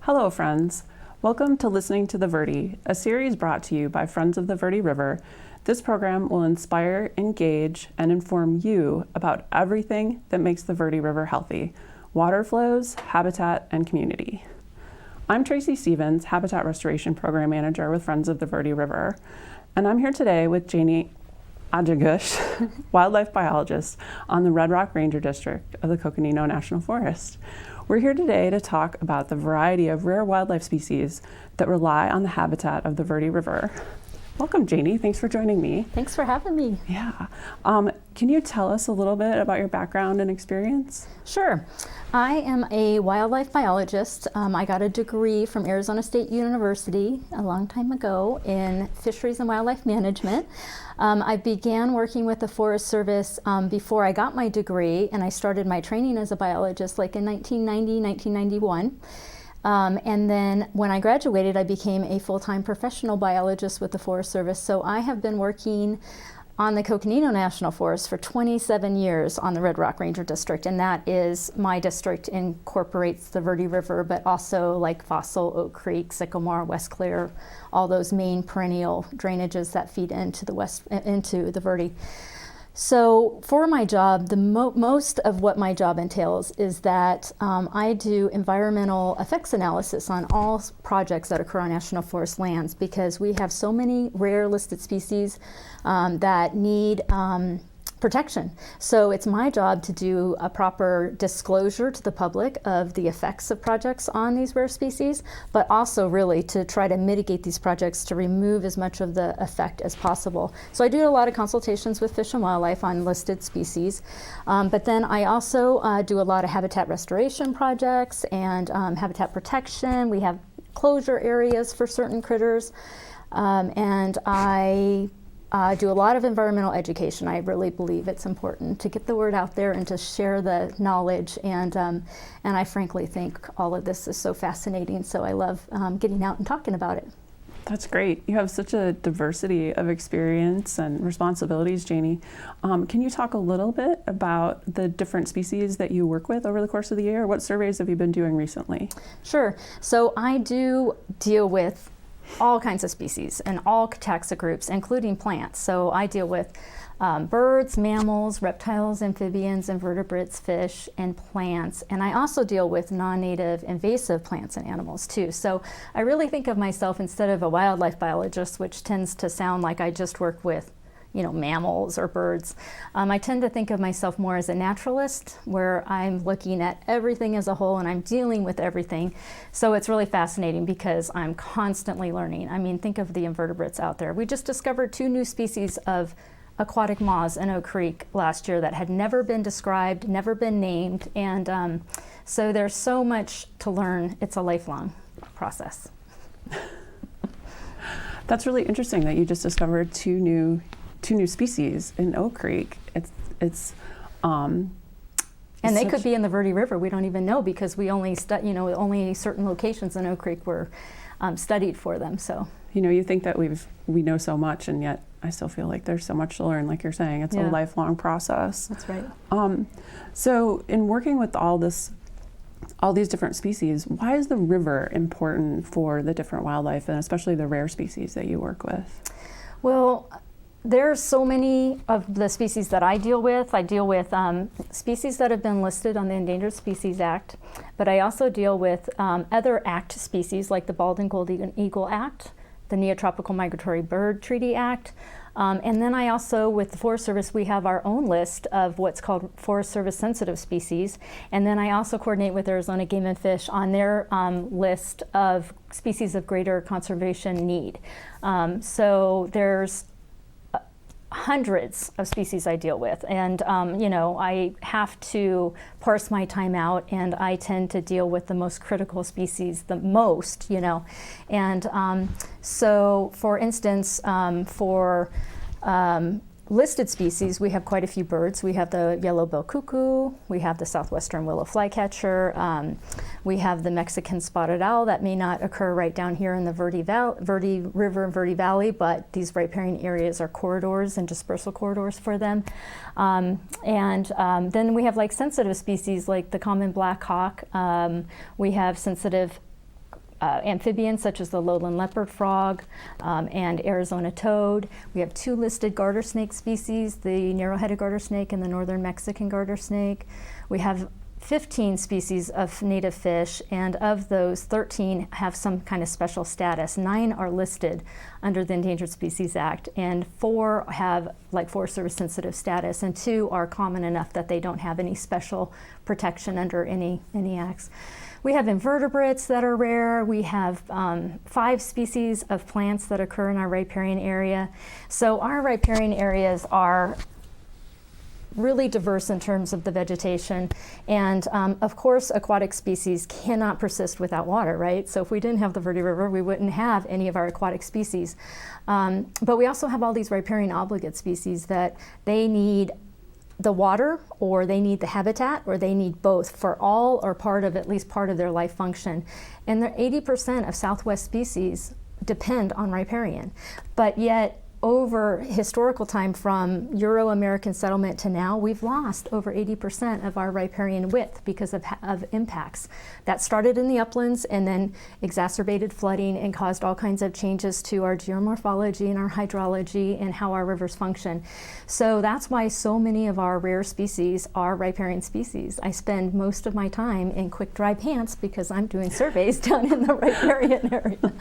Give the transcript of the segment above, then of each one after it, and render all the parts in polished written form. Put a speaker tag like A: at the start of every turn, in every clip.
A: Hello, friends. Welcome to Listening to the Verde, a series brought to you by Friends of the Verde River. This program will inspire, engage, and inform you about everything that makes the Verde River healthy: water flows, habitat, and community. I'm Tracy Stevens, Habitat Restoration Program Manager with Friends of the Verde River, and I'm here today with Janie Agayos, wildlife biologist on the Red Rock Ranger District of the Coconino National Forest. We're here today to talk about the variety of rare wildlife species that rely on the habitat of the Verde River. Welcome, Janie. Thanks for joining me.
B: Thanks for having me.
A: Yeah. Can you tell us a little bit about your background and experience?
B: Sure. I am a wildlife biologist. I got a degree from Arizona State University a long time ago in fisheries and wildlife management. I began working with the Forest Service before I got my degree, and I started my training as a biologist like in 1990, 1991. And then when I graduated, I became a full-time professional biologist with the Forest Service. So I have been working on the Coconino National Forest for 27 years on the Red Rock Ranger District, and that is, my district incorporates the Verde River, but also like Fossil, Oak Creek, Sycamore, West Clear, all those main perennial drainages that feed into the Verde. So for my job, the most of what my job entails is that I do environmental effects analysis on all projects that occur on National Forest lands, because we have so many rare listed species that need protection. So it's my job to do a proper disclosure to the public of the effects of projects on these rare species, but also really to try to mitigate these projects to remove as much of the effect as possible. So I do a lot of consultations with Fish and Wildlife on listed species, but then I also do a lot of habitat restoration projects and habitat protection. We have closure areas for certain critters, and I do a lot of environmental education. I really believe it's important to get the word out there and to share the knowledge, and I frankly think all of this is so fascinating, so I love getting out and talking about it.
A: That's great. You have such a diversity of experience and responsibilities, Janie. Can you talk a little bit about the different species that you work with over the course of the year? What surveys have you been doing recently?
B: Sure. So I do deal with all kinds of species and all taxa groups, including plants. So I deal with birds, mammals, reptiles, amphibians, invertebrates, fish, and plants. And I also deal with non-native invasive plants and animals too. So I really think of myself, instead of a wildlife biologist, which tends to sound like I just work with mammals or birds. I tend to think of myself more as a naturalist, where I'm looking at everything as a whole and I'm dealing with everything. So it's really fascinating because I'm constantly learning. I mean, think of the invertebrates out there. We just discovered 2 new species of aquatic moths in Oak Creek last year that had never been described, never been named, and so there's so much to learn. It's a lifelong process.
A: That's really interesting that you just discovered two new species in Oak Creek.
B: And they could be in the Verde River. We don't even know, because we only only certain locations in Oak Creek were studied for them. So
A: you think that we know so much, and yet I still feel like there's so much to learn. Like you're saying, it's a lifelong process.
B: That's right.
A: So in working with all these different species, why is the river important for the different wildlife, and especially the rare species that you work with?
B: Well, there's so many of the species that I deal with. I deal with species that have been listed on the Endangered Species Act, but I also deal with other Act species like the Bald and Golden Eagle Act, the Neotropical Migratory Bird Treaty Act, and then I also, with the Forest Service, we have our own list of what's called Forest Service sensitive species, and then I also coordinate with Arizona Game and Fish on their list of species of greater conservation need. So there's hundreds of species I deal with, and I have to parse my time out, and I tend to deal with the most critical species the most, and so for instance, for listed species, we have quite a few birds. We have the yellow-billed cuckoo, we have the southwestern willow flycatcher, we have the Mexican spotted owl that may not occur right down here in the Verde River and Verde Valley, but these riparian areas are corridors and dispersal corridors for them. Then we have like sensitive species like the common black hawk. We have sensitive amphibians such as the lowland leopard frog and Arizona toad. We have 2 listed garter snake species, the narrow-headed garter snake and the northern Mexican garter snake. We have 15 species of native fish, and of those, 13 have some kind of special status. 9 are listed under the Endangered Species Act, and 4 have like Forest Service sensitive status, and 2 are common enough that they don't have any special protection under any acts. We have invertebrates that are rare. We have 5 species of plants that occur in our riparian area. So our riparian areas are really diverse in terms of the vegetation. And of course, aquatic species cannot persist without water, right? So if we didn't have the Verde River, we wouldn't have any of our aquatic species. But we also have all these riparian obligate species that they need the water, or they need the habitat, or they need both for all or part of, at least part of their life function. And 80% of Southwest species depend on riparian. But yet, over historical time from Euro-American settlement to now, we've lost over 80% of our riparian width because of impacts. That started in the uplands and then exacerbated flooding and caused all kinds of changes to our geomorphology and our hydrology and how our rivers function. So that's why so many of our rare species are riparian species. I spend most of my time in quick dry pants because I'm doing surveys down in the riparian area.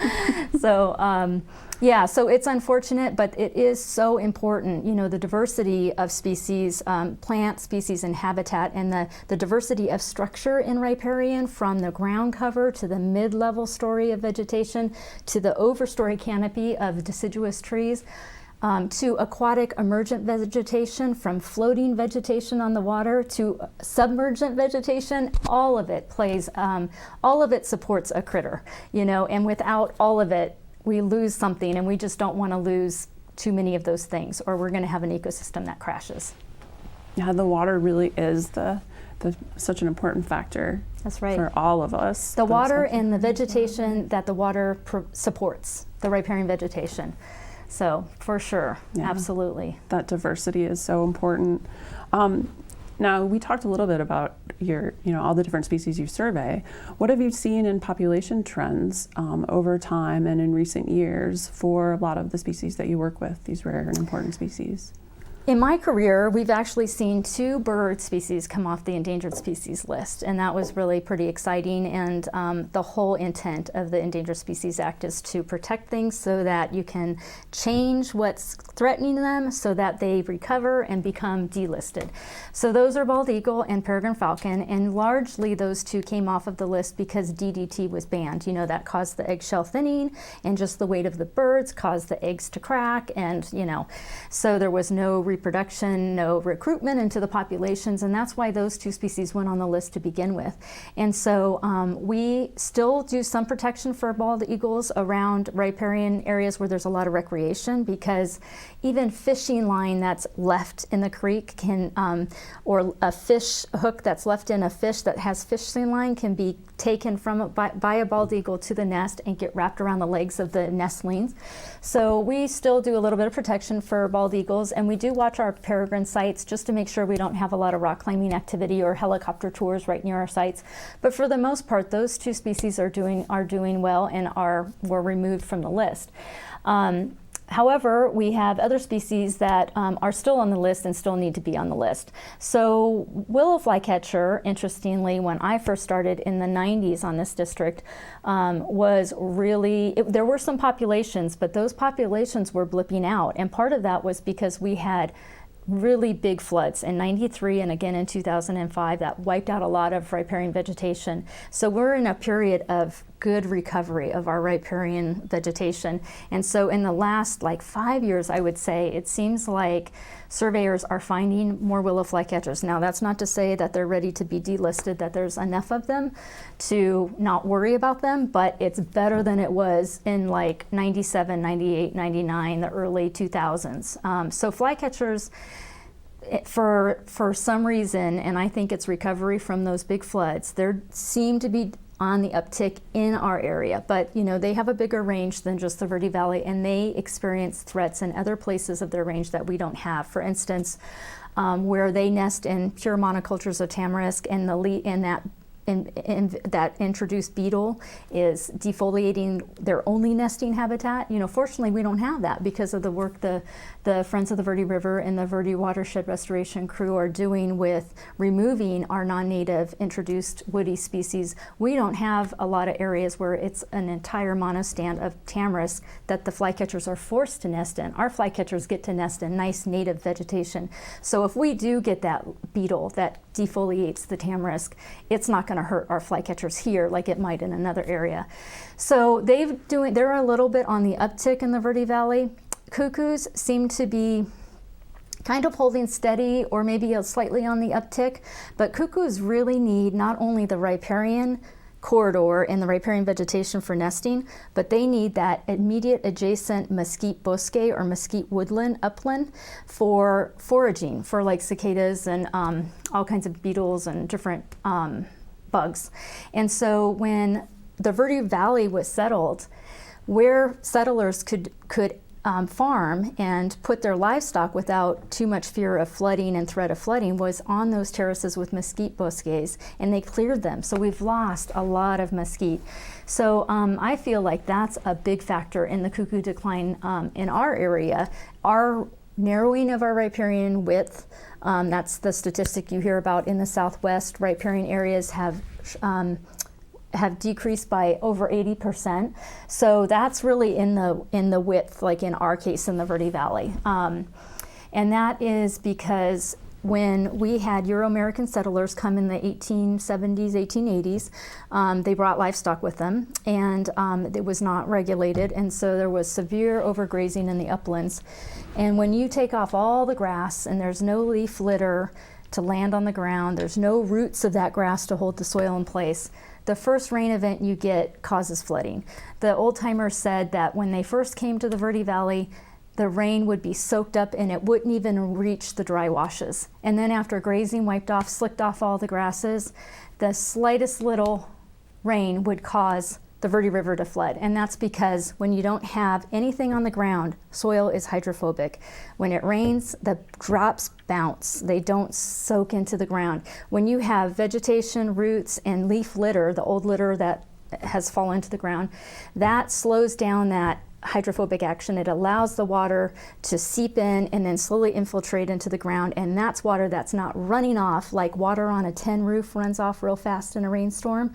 B: So yeah, so it's unfortunate, but it is so important, you know, the diversity of species, plant species and habitat, and the diversity of structure in riparian, from the ground cover to the mid-level story of vegetation to the overstory canopy of deciduous trees, to aquatic emergent vegetation, from floating vegetation on the water to submergent vegetation. All of it plays, all of it supports a critter, you know, and without all of it, we lose something, and we just don't want to lose too many of those things, or we're going to have an ecosystem that crashes.
A: Yeah, the water really is such an important factor.
B: That's right.
A: For all of us.
B: The water and the vegetation that the water supports, the riparian vegetation. So for sure, yeah, absolutely.
A: That diversity is so important. Now, we talked a little bit about all the different species you survey. What have you seen in population trends over time and in recent years for a lot of the species that you work with, these rare and important species?
B: In my career, we've actually seen 2 bird species come off the endangered species list, and that was really pretty exciting. And the whole intent of the Endangered Species Act is to protect things so that you can change what's threatening them so that they recover and become delisted. So those are bald eagle and peregrine falcon, and largely those 2 came off of the list because DDT was banned. You know, that caused the eggshell thinning, and just the weight of the birds caused the eggs to crack, and so there was no reproduction, no recruitment into the populations, and that's why those 2 species went on the list to begin with. And so we still do some protection for bald eagles around riparian areas where there's a lot of recreation, because even fishing line that's left in the creek can, or a fish hook that's left in a fish that has fishing line, can be taken by a bald eagle to the nest and get wrapped around the legs of the nestlings. So we still do a little bit of protection for bald eagles, and we do watch our peregrine sites just to make sure we don't have a lot of rock climbing activity or helicopter tours right near our sites. But for the most part, those 2 species are doing well and were removed from the list. However, we have other species that are still on the list and still need to be on the list. So willow flycatcher, interestingly, when I first started in the 90s on this district, was really, there were some populations, but those populations were blipping out. And part of that was because we had really big floods in '93 and again in 2005 that wiped out a lot of riparian vegetation. So we're in a period of good recovery of our riparian vegetation. And so in the last 5 years, I would say, it seems like surveyors are finding more willow flycatchers. Now, that's not to say that they're ready to be delisted, that there's enough of them to not worry about them, but it's better than it was in 97, 98, 99, the early 2000s. So flycatchers, for some reason, and I think it's recovery from those big floods, there seem to be on the uptick in our area, but they have a bigger range than just the Verde Valley, and they experience threats in other places of their range that we don't have. For instance, where they nest in pure monocultures of tamarisk, and that that introduced beetle is defoliating their only nesting habitat. Fortunately, we don't have that because of the work the Friends of the Verde River and the Verde Watershed Restoration crew are doing with removing our non-native introduced woody species. We don't have a lot of areas where it's an entire monostand of tamarisk that the flycatchers are forced to nest in. Our flycatchers get to nest in nice native vegetation. So if we do get that beetle that defoliates the tamarisk, it's not going to hurt our flycatchers here like it might in another area. So they're a little bit on the uptick in the Verde Valley. Cuckoos seem to be kind of holding steady or maybe slightly on the uptick, but cuckoos really need not only the riparian corridor and the riparian vegetation for nesting, but they need that immediate adjacent mesquite bosque or mesquite woodland upland for foraging for like cicadas and all kinds of beetles and different bugs. And so when the Verde Valley was settled, where settlers could farm and put their livestock without too much fear of flooding and threat of flooding was on those terraces with mesquite bosques, and they cleared them. So we've lost a lot of mesquite. So I feel like that's a big factor in the cuckoo decline in our area. Our narrowing of our riparian width, that's the statistic you hear about in the Southwest. Riparian areas have decreased by over 80%. So that's really in the width, like in our case in the Verde Valley. And that is because when we had Euro-American settlers come in the 1870s, 1880s, they brought livestock with them, and it was not regulated, and so there was severe overgrazing in the uplands. And when you take off all the grass and there's no leaf litter to land on the ground, there's no roots of that grass to hold the soil in place, the first rain event you get causes flooding. The old timers said that when they first came to the Verde Valley, the rain would be soaked up and it wouldn't even reach the dry washes. And then after grazing wiped off, slicked off all the grasses, the slightest little rain would cause the Verde River to flood. And that's because when you don't have anything on the ground, soil is hydrophobic. When it rains, the drops bounce. They don't soak into the ground. When you have vegetation, roots, and leaf litter, the old litter that has fallen to the ground, that slows down that hydrophobic action. It allows the water to seep in and then slowly infiltrate into the ground, and that's water that's not running off like water on a tin roof runs off real fast in a rainstorm.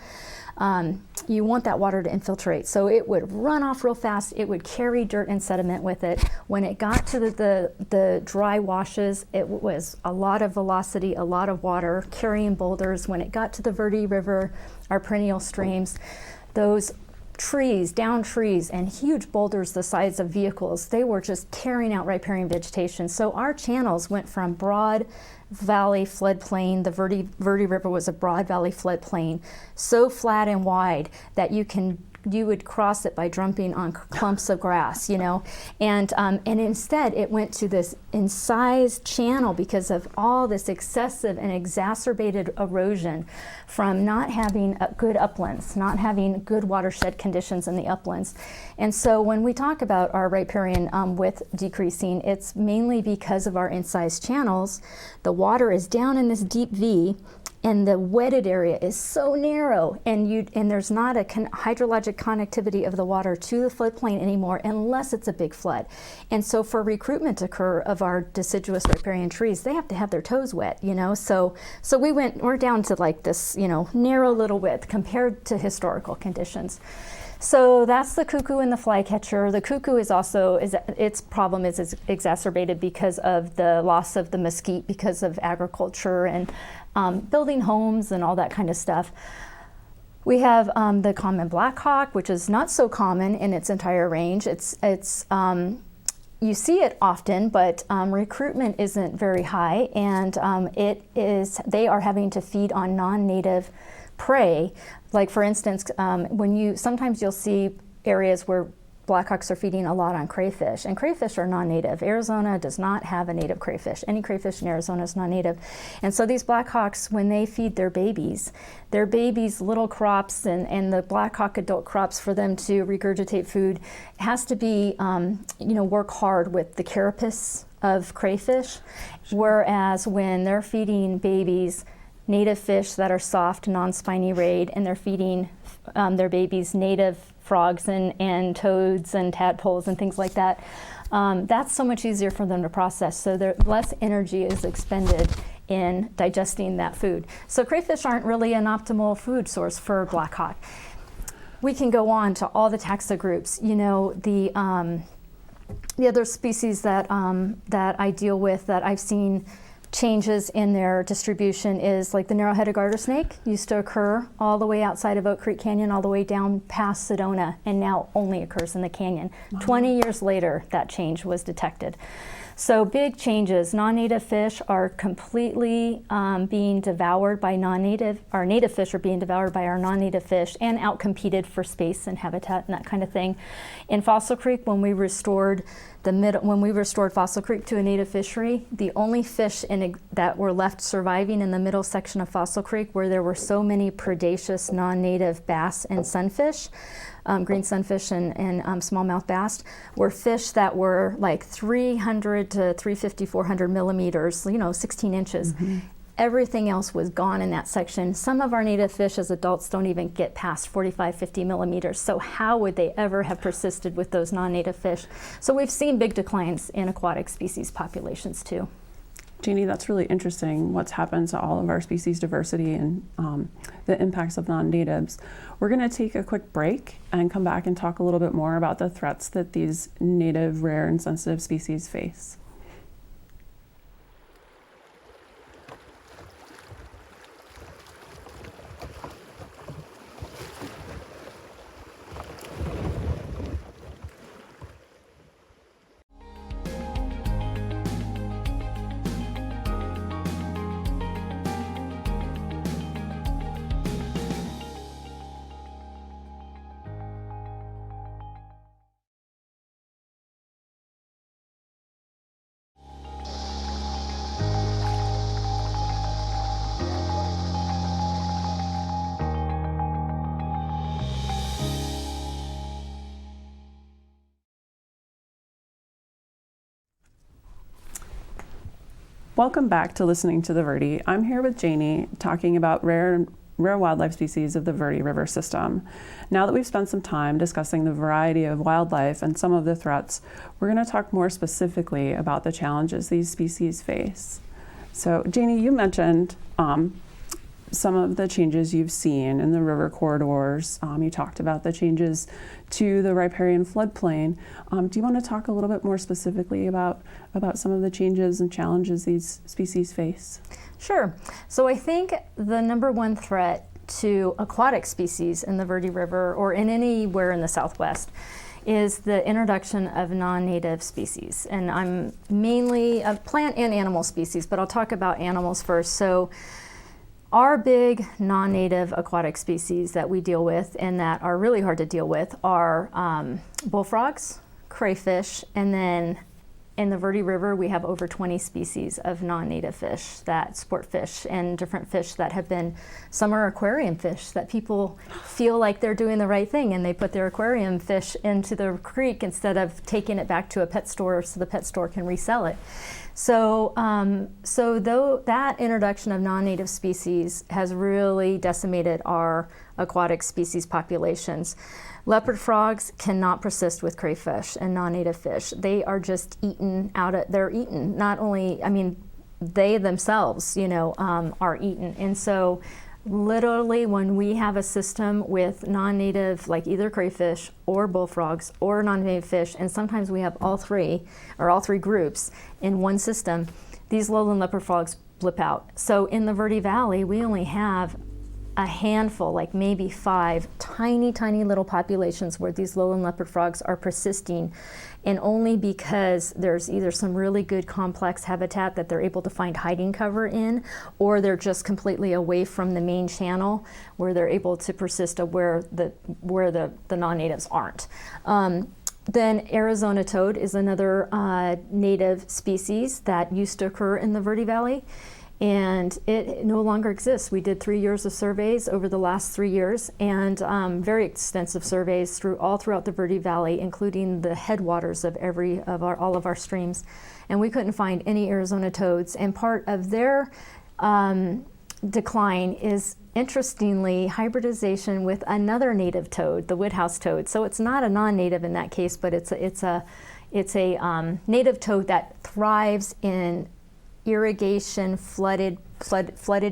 B: You want that water to infiltrate. So it would run off real fast. It would carry dirt and sediment with it. When it got to the dry washes, it was a lot of velocity, a lot of water, carrying boulders. When it got to the Verde River, our perennial streams, those trees, down trees, and huge boulders the size of vehicles, they were just carrying out riparian vegetation. So our channels went from broad valley floodplain, the Verde River was a broad valley floodplain, so flat and wide that you would cross it by jumping on clumps of grass, and instead it went to this incised channel because of all this excessive and exacerbated erosion from not having good uplands, not having good watershed conditions in the uplands. And so when we talk about our riparian width decreasing, it's mainly because of our incised channels. The water is down in this deep V, and the wetted area is so narrow, and there's not a hydrologic connectivity of the water to the floodplain anymore unless it's a big flood. And so for recruitment to occur of our deciduous riparian trees, they have to have their toes wet, So we're down to like this, narrow little width compared to historical conditions. So that's the cuckoo and the flycatcher. The cuckoo its problem is exacerbated because of the loss of the mesquite, because of agriculture and building homes and all that kind of stuff. We have the common blackhawk, which is not so common in its entire range. You see it often, but recruitment isn't very high, and they are having to feed on non-native prey. Like for instance, sometimes you'll see areas where blackhawks are feeding a lot on crayfish, and crayfish are non-native. Arizona does not have a native crayfish. Any crayfish in Arizona is non-native. And so these blackhawks, when they feed their babies little crops and the blackhawk adult crops for them to regurgitate food has to be, work hard with the carapace of crayfish, whereas when they're feeding babies, native fish that are soft, non-spiny rayed, and they're feeding their babies native frogs and toads and tadpoles and things like that. That's so much easier for them to process, so less energy is expended in digesting that food. So crayfish aren't really an optimal food source for blackhawk. We can go on to all the taxa groups. You know, the other species that I deal with that I've seen changes in their distribution is like the narrow-headed garter snake used to occur all the way outside of Oak Creek Canyon, all the way down past Sedona, and now only occurs in the canyon. Wow. 20 years later, that change was detected. So big changes. Non-native fish are completely being devoured by non-native. Our native fish are being devoured by our non-native fish and outcompeted for space and habitat and that kind of thing. In Fossil Creek, when we restored Fossil Creek to a native fishery, the only fish that were left surviving in the middle section of Fossil Creek, where there were so many predaceous non-native bass and sunfish, green sunfish and smallmouth bass, were fish that were like 300 to 350, 400 millimeters, 16 inches. Mm-hmm. Everything else was gone in that section. Some of our native fish as adults don't even get past 45, 50 millimeters. So how would they ever have persisted with those non-native fish? So we've seen big declines in aquatic species populations too.
A: Janie, that's really interesting what's happened to all of our species diversity and the impacts of non-natives. We're going to take a quick break and come back and talk a little bit more about the threats that these native, rare, and sensitive species face. Welcome back to Listening to the Verde. I'm here with Janie talking about rare wildlife species of the Verde River system. Now that we've spent some time discussing the variety of wildlife and some of the threats, we're going to talk more specifically about the challenges these species face. So Janie, you mentioned some of the changes you've seen in the river corridors. You talked about the changes to the riparian floodplain. Do you want to talk a little bit more specifically about some of the changes and challenges these species face?
B: Sure. So I think the number one threat to aquatic species in the Verde River or in anywhere in the Southwest is the introduction of non-native species. And I'm mainly a plant and animal species, but I'll talk about animals first. So our big non-native aquatic species that we deal with and that are really hard to deal with are bullfrogs, crayfish, and then in the Verde River we have over 20 species of non-native fish that sport fish and different fish that have been, some are aquarium fish that people feel like they're doing the right thing and they put their aquarium fish into the creek instead of taking it back to a pet store so the pet store can resell it. So though that introduction of non-native species has really decimated our aquatic species populations. Leopard frogs cannot persist with crayfish and non-native fish. They are just they're eaten. Not only, they themselves, are eaten. And so literally when we have a system with non-native, like either crayfish or bullfrogs or non-native fish, and sometimes we have all three groups in one system, these lowland leopard frogs blip out. So in the Verde Valley, we only have a handful, like maybe 5 tiny little populations where these lowland leopard frogs are persisting, and only because there's either some really good complex habitat that they're able to find hiding cover in, or they're just completely away from the main channel where they're able to persist where the non-natives aren't. Then Arizona toad is another native species that used to occur in the Verde Valley, and it no longer exists. We did 3 years of surveys over the last 3 years, and very extensive surveys all throughout the Verde Valley, including the headwaters of all of our streams, and we couldn't find any Arizona toads. And part of their decline is, interestingly, hybridization with another native toad, the woodhouse toad. So it's not a non-native in that case, but it's a native toad that thrives in irrigation, flooded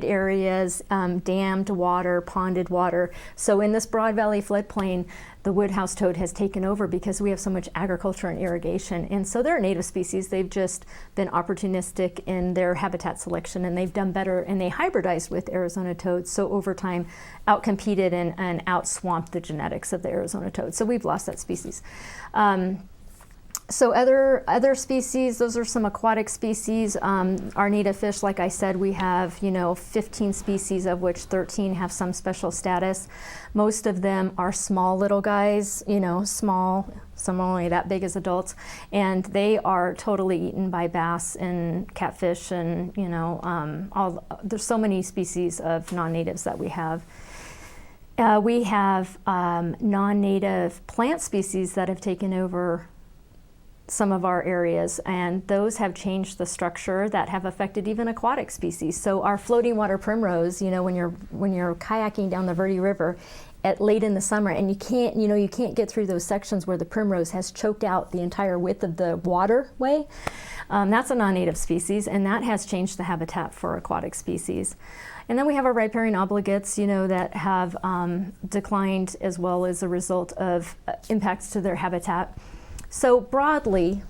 B: areas, dammed water, ponded water. So in this Broad Valley floodplain, the woodhouse toad has taken over because we have so much agriculture and irrigation. And so they're a native species. They've just been opportunistic in their habitat selection, and they've done better, and they hybridized with Arizona toads. So over time, outcompeted and out-swamped the genetics of the Arizona toad. So we've lost that species. So other species, those are some aquatic species. Our native fish, like I said, we have 15 species, of which 13 have some special status. Most of them are small little guys, small, some are only that big as adults, and they are totally eaten by bass and catfish, and there's so many species of non-natives that we have. We have non-native plant species that have taken over some of our areas, and those have changed the structure that have affected even aquatic species. So our floating water primrose, when you're kayaking down the Verde River at late in the summer, and you can't get through those sections where the primrose has choked out the entire width of the waterway. That's a non-native species, and that has changed the habitat for aquatic species. And then we have our riparian obligates, that have declined as well as a result of impacts to their habitat. So broadly,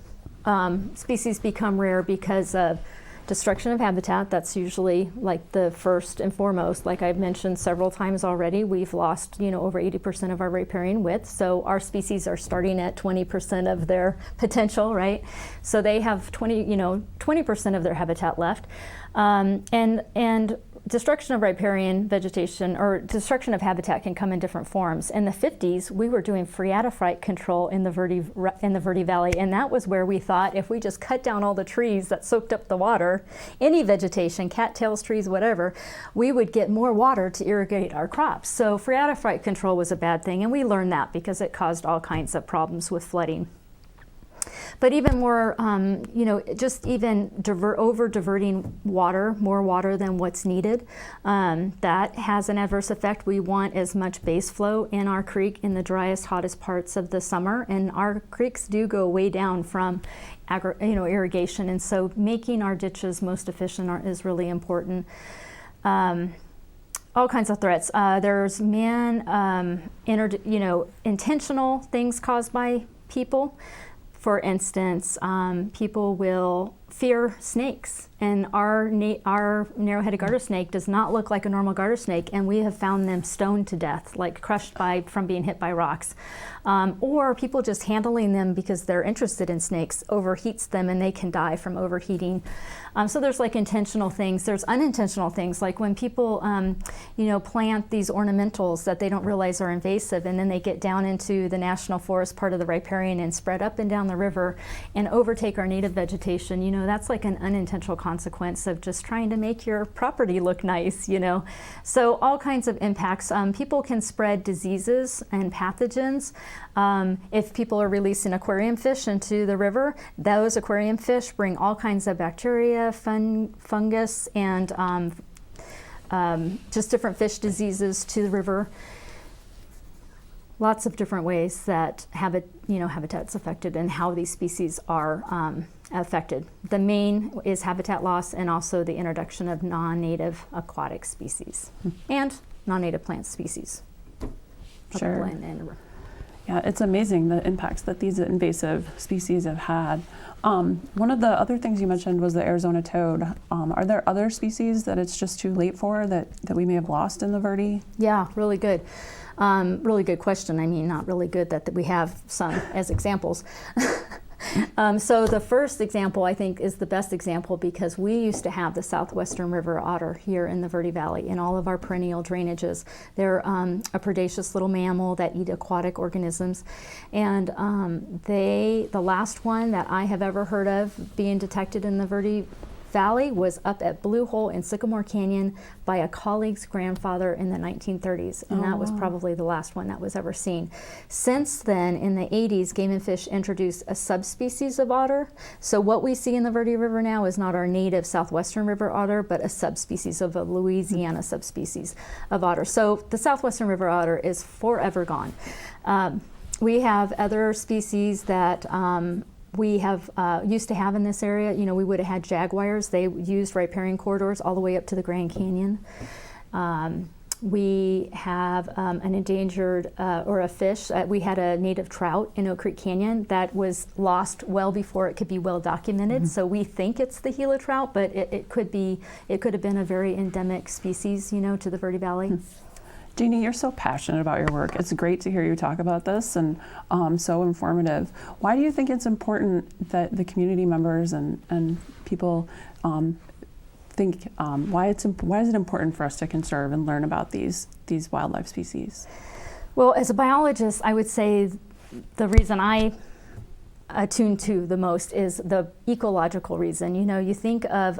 B: species become rare because of destruction of habitat. That's usually like the first and foremost. Like I've mentioned several times already, we've lost over 80% of our riparian width. So our species are starting at 20% of their potential, right? So they have 20% of their habitat left, and destruction of riparian vegetation or destruction of habitat can come in different forms. In the 50s, we were doing phreatophyte control in the Verde Valley, and that was where we thought if we just cut down all the trees that soaked up the water, any vegetation, cattails, trees, whatever, we would get more water to irrigate our crops. So phreatophyte control was a bad thing, and we learned that because it caused all kinds of problems with flooding. But even more, just even over-diverting water, more water than what's needed, that has an adverse effect. We want as much base flow in our creek in the driest, hottest parts of the summer, and our creeks do go way down from irrigation, and so making our ditches most efficient is really important. All kinds of threats. There's intentional things caused by people. For instance, people will fear snakes, and our narrow-headed garter snake does not look like a normal garter snake, and we have found them stoned to death, like crushed from being hit by rocks. Or people just handling them because they're interested in snakes overheats them, and they can die from overheating. So there's like intentional things. There's unintentional things, like when people plant these ornamentals that they don't realize are invasive, and then they get down into the national forest part of the riparian and spread up and down the river and overtake our native vegetation. That's like an unintentional consequence of just trying to make your property look nice. So all kinds of impacts. People can spread diseases and pathogens. If people are releasing aquarium fish into the river, those aquarium fish bring all kinds of bacteria, fungus, and just different fish diseases to the river. Lots of different ways that habitat's affected and how these species are affected. The main is habitat loss, and also the introduction of non-native aquatic species and non-native plant species.
A: Sure. Yeah, it's amazing the impacts that these invasive species have had. One of the other things you mentioned was the Arizona toad. Are there other species that it's just too late for that we may have lost in the Verde?
B: Yeah, really good. Really good question. I mean, not really good that we have some as examples. So the first example, I think, is the best example because we used to have the southwestern river otter here in the Verde Valley in all of our perennial drainages. They're a predaceous little mammal that eat aquatic organisms, and the last one that I have ever heard of being detected in the Verde valley was up at Blue Hole in Sycamore Canyon by a colleague's grandfather in the 1930s, and that was probably the last one that was ever seen. Since then, in the 80s, Game and Fish introduced a subspecies of otter. So what we see in the Verde River now is not our native southwestern river otter, but a subspecies of a Louisiana subspecies of otter. So the southwestern river otter is forever gone. We have other species that we have used to have in this area. You know, we would have had jaguars. They used riparian corridors all the way up to the Grand Canyon. We have an endangered, or a fish. We had a native trout in Oak Creek Canyon that was lost well before it could be well documented. So we think it's the Gila trout, but it could have been a very endemic species, you know, to the Verde Valley.
A: Janie, you're so passionate about your work. It's great to hear you talk about this, and so informative. Why do you think it's important that the community members and people think, why is it important for us to conserve and learn about these wildlife species?
B: Well, as a biologist, I would say the reason I attune to the most is the ecological reason. You know, you think of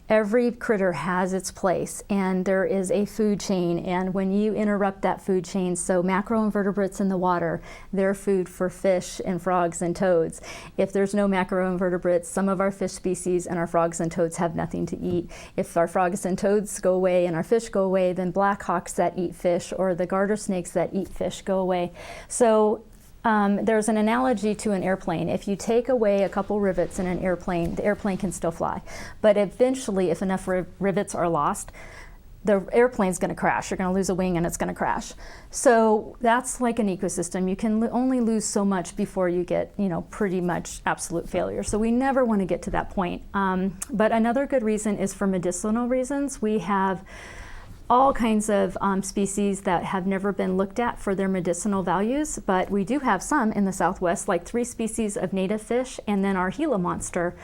B: every critter has its place, and there is a food chain, and when you interrupt that food chain, so macroinvertebrates in the water, they're food for fish and frogs and toads. If there's no macroinvertebrates, some of our fish species and our frogs and toads have nothing to eat. If our frogs and toads go away and our fish go away, then black hawks that eat fish or the garter snakes that eat fish go away. So there's an analogy to an airplane. If you take away a couple rivets in an airplane, the airplane can still fly. But eventually, if enough rivets are lost, the airplane's going to crash. You're going to lose a wing and it's going to crash. So that's like an ecosystem. You can only lose so much before you get, you know, pretty much absolute failure. So we never want to get to that point. But another good reason is for medicinal reasons. We have all kinds of species that have never been looked at for their medicinal values, but we do have some in the Southwest, like 3 species of native fish, and then our Gila monster.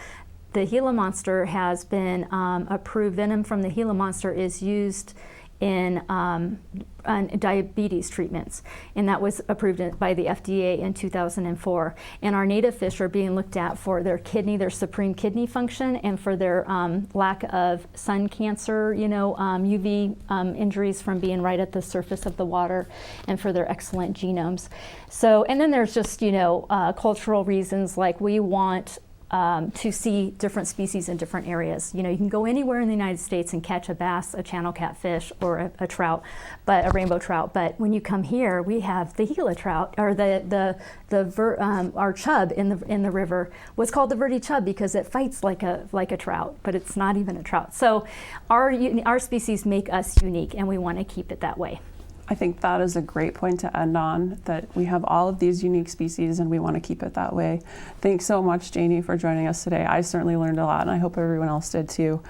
B: The Gila monster has been approved. Venom from the Gila monster is used in diabetes treatments, and that was approved by the FDA in 2004. And our native fish are being looked at for their supreme kidney function, and for their lack of sun cancer, you know, UV injuries from being right at the surface of the water, and for their excellent genomes. So, and then there's just, you know, cultural reasons, like we want to see different species in different areas. You know, you can go anywhere in the United States and catch a bass, a channel catfish, or a trout, but a rainbow trout. But when you come here, we have the Gila trout, or our chub in the river was called the Verde chub because it fights like a trout, but it's not even a trout. So our species make us unique, and we want to keep it that way.
A: I think that is a great point to end on, that we have all of these unique species and we want to keep it that way. Thanks so much, Janie, for joining us today. I certainly learned a lot, and I hope everyone else did too.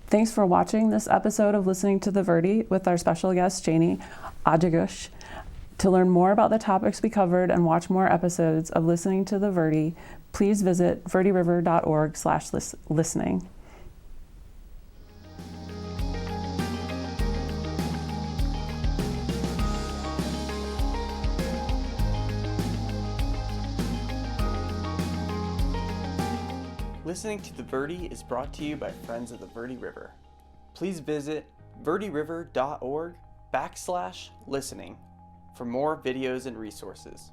A: Thanks for watching this episode of Listening to the Verde with our special guest, Janie Agayos. To learn more about the topics we covered and watch more episodes of Listening to the Verde, please visit verderiver.org/listening.
C: Listening to the Verde is brought to you by Friends of the Verde River. Please visit verderiver.org/listening for more videos and resources.